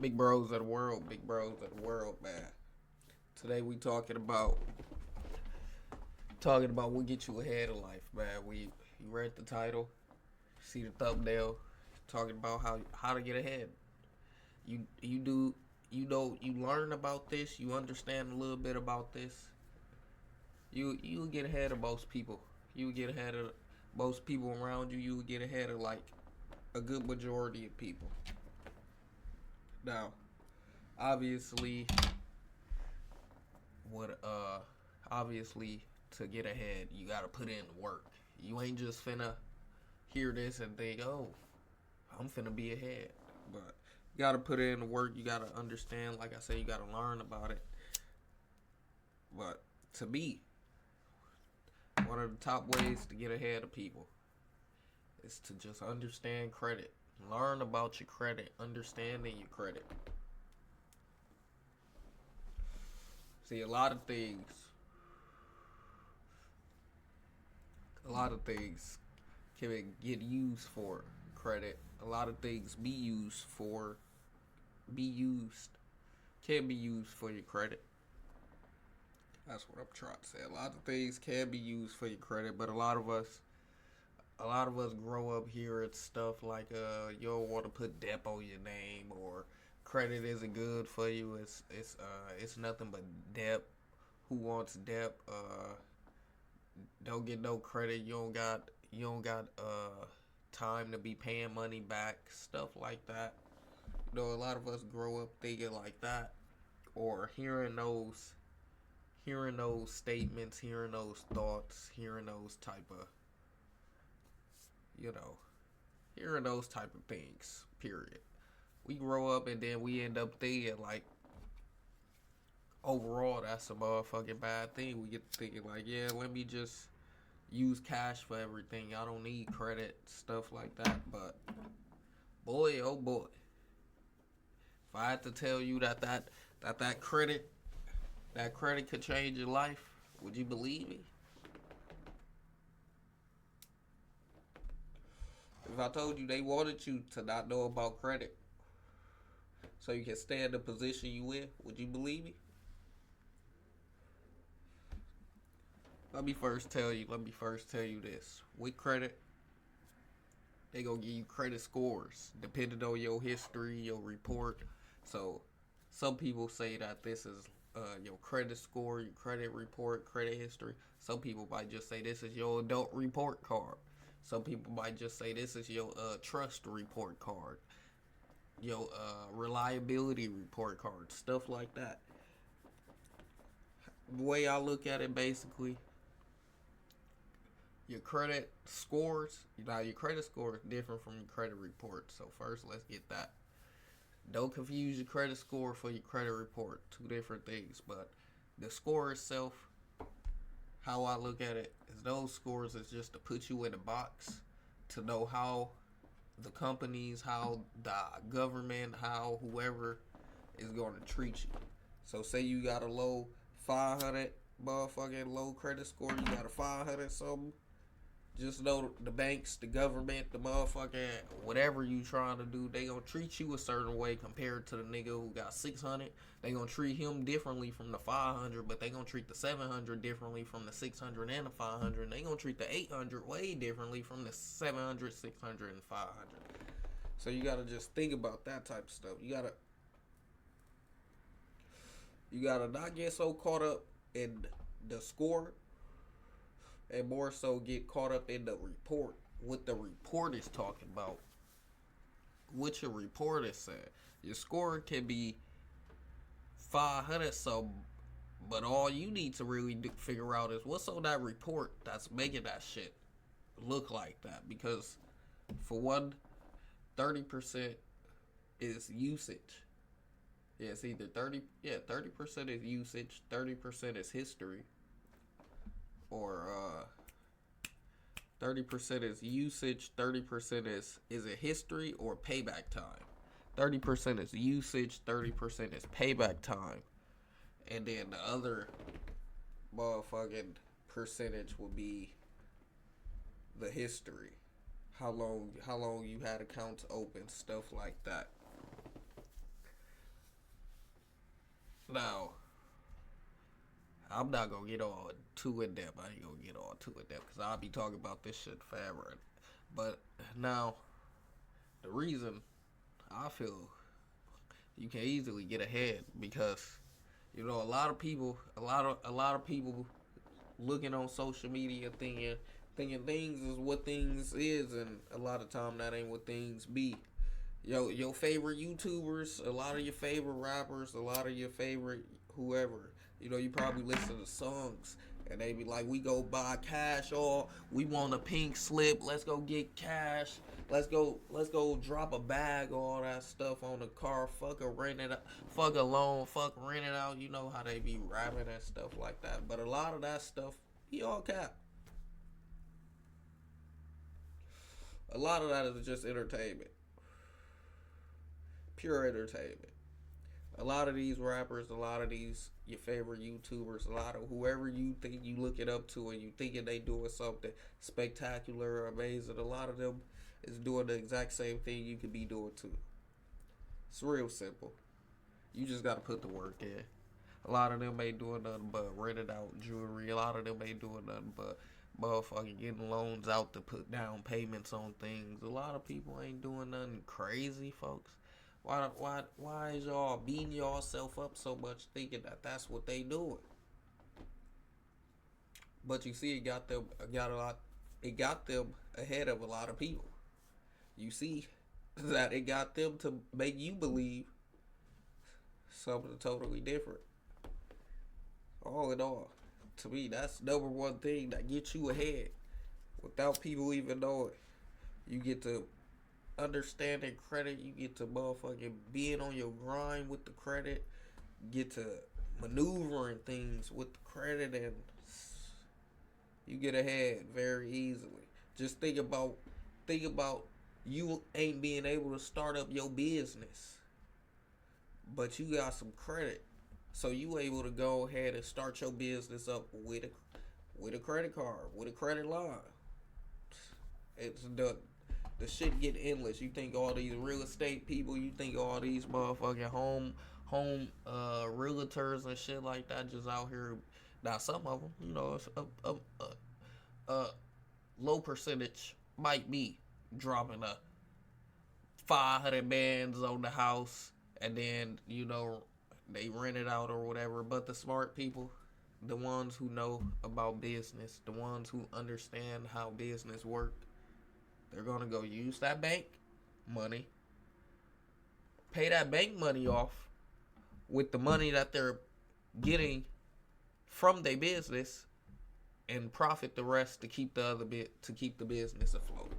Big bros of the world, big bros of the world, man. Today we talking about what get you ahead of life, man. You read the title, see the thumbnail, talking about how to get ahead. You do you learn about this, you understand a little bit about this. You get ahead of most people. You get ahead of most people around you. You get ahead of like a good majority of people. Now, obviously, what obviously to get ahead, you gotta put in work. You ain't just finna hear this and think, oh, I'm finna be ahead. But you gotta put in the work. You gotta understand. Like I said, you gotta learn about it. But to me, one of the top ways to get ahead of people is to just understand credit. Learn about your credit, understanding your credit. See, a lot of things can get used for credit. A lot of things be used, can be used for your credit. That's what I'm trying to say. A lot of things can be used for your credit, but a lot of us grow up hearing stuff like you don't want to put debt on your name, or credit isn't good for you. It's nothing but debt. Who wants debt? Don't get no credit. You don't got time to be paying money back. Stuff like that. You know, a lot of us grow up thinking like that, or hearing those statements, hearing those thoughts, hearing those type of you know hearing those type of things. Period. We grow up and then we end up thinking like overall that's a motherfucking bad thing. We get thinking like, yeah, let me just use cash for everything. I don't need credit, stuff like that. But boy, oh boy, if I had to tell you that credit could change your life, would you believe me? If I told you they wanted you to not know about credit so you can stay in the position you in, would you believe me? Let me first tell you this. With credit, they gonna give you credit scores depending on your history, your report. So some people say that this is your credit score, your credit report, credit history. Some people might just say this is your adult report card. Some people might just say this is your trust report card, your reliability report card, stuff like that. The way I look at it, basically, your credit scores. Your credit score is different from your credit report. So first, let's get that. Don't confuse your credit score for your credit report. Two different things. But the score itself, how I look at it, is those scores is just to put you in a box to know how the companies, how the government, how whoever is going to treat you. So say you got a low 500 motherfucking low credit score, you got a 500 something. Just know the banks, the government, the motherfucking whatever you trying to do, they gonna treat you a certain way compared to the nigga who got 600. They gonna treat him differently from the 500, but they gonna treat the 700 differently from the 600 and the 500. And they gonna treat the 800 way differently from the 700, 600, and 500. So you gotta just think about that type of stuff. You gotta not get so caught up in the score and more so get caught up in the report. What the report is talking about. What your report is saying. Your score can be 500 so, but all you need to really figure out is what's on that report that's making that shit look like that. Because for one, 30% is usage. Yeah, it's either 30% is usage, 30% is history, or 30% is usage, 30% is it history or payback time. 30% is usage, 30% is payback time. And then the other motherfucking percentage will be the history. How long you had accounts open, stuff like that. Now, I'm not gonna get all too in depth. I ain't gonna get all too in depth because I'll be talking about this shit forever. But now, the reason I feel you can easily get ahead because a lot of people, a lot of people looking on social media thinking things is what things is, and a lot of time that ain't what things be. Your favorite YouTubers, a lot of your favorite rappers, a lot of your favorite whoever. You probably listen to songs and they be like, "We go buy cash, or we want a pink slip. Let's go get cash. Let's go drop a bag, all that stuff on the car. Fuck a rent it, fuck a loan, fuck rent it out." You know how they be rapping and stuff like that. But a lot of that stuff, he all cap. A lot of that is just entertainment, pure entertainment. A lot of these rappers, a lot of these your favorite YouTubers, a lot of whoever you think you look it up to and you thinking they doing something spectacular or amazing, a lot of them is doing the exact same thing you could be doing too. It's real simple. You just gotta put the work in. A lot of them ain't doing nothing but renting out jewelry. A lot of them ain't doing nothing but motherfucking getting loans out to put down payments on things. A lot of people ain't doing nothing crazy, folks. Why is y'all beating yourself up so much thinking that that's what they doing? But you see, it got them ahead of a lot of people. You see that it got them to make you believe something totally different. All in all, to me, that's number one thing that gets you ahead without people even knowing. You get to understanding credit. You get to motherfucking being on your grind with the credit. Get to maneuvering things with the credit, and you get ahead very easily. Just think about you ain't being able to start up your business, but you got some credit, so you able to go ahead and start your business up with a credit card, with a credit line. It's the shit get endless. You think all these real estate people, you think all these motherfucking home realtors and shit like that just out here. Now some of them, it's a low percentage might be dropping a 500 bands on the house, and then they rent it out or whatever. But the smart people, the ones who know about business, the ones who understand how business work, they're gonna go use that bank money, pay that bank money off with the money that they're getting from their business, and profit the rest to keep the other bit to keep the business afloat.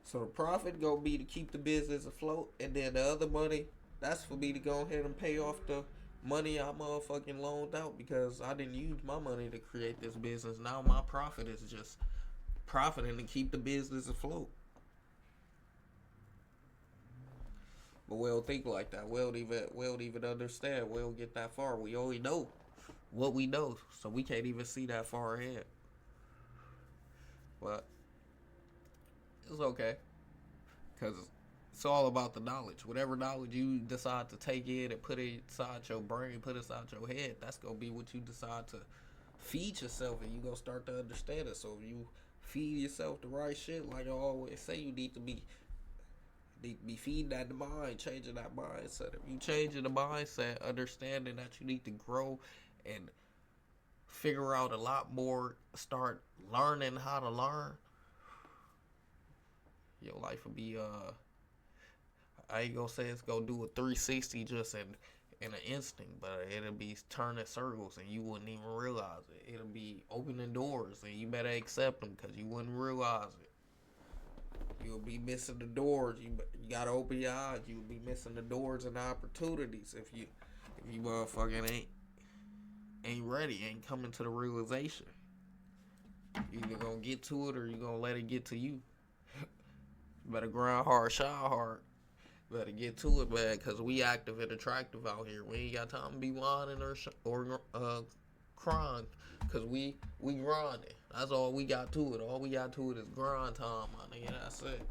So the profit gonna be to keep the business afloat, and then the other money, that's for me to go ahead and pay off the money I motherfucking loaned out because I didn't use my money to create this business. Now my profit is just profiting to keep the business afloat. But we don't think like that. We don't even understand. We don't get that far. We only know what we know, so we can't even see that far ahead. But it's okay, cause it's all about the knowledge. Whatever knowledge you decide to take in and put it inside your brain, put it inside your head, that's gonna be what you decide to feed yourself, and you gonna start to understand it. So if you feed yourself the right shit, like I always say, you need to be feeding that the mind, changing that mindset. If you changing the mindset, understanding that you need to grow and figure out a lot more, start learning how to learn, your life will be I ain't gonna say it's gonna do a 360 just in an instant, but it'll be turning circles and you wouldn't even realize it. It'll be opening doors and you better accept them because you wouldn't realize it. You'll be missing the doors. You gotta open your eyes. You'll be missing the doors and the opportunities if you motherfucking ain't ready, ain't coming to the realization. You either gonna get to it or you gonna let it get to you. You better grind hard, shine hard. You better get to it, man, because we active and attractive out here. We ain't got time to be whining or crying, because we grinding. That's all we got to it. All we got to it is grind time, my nigga. That's it.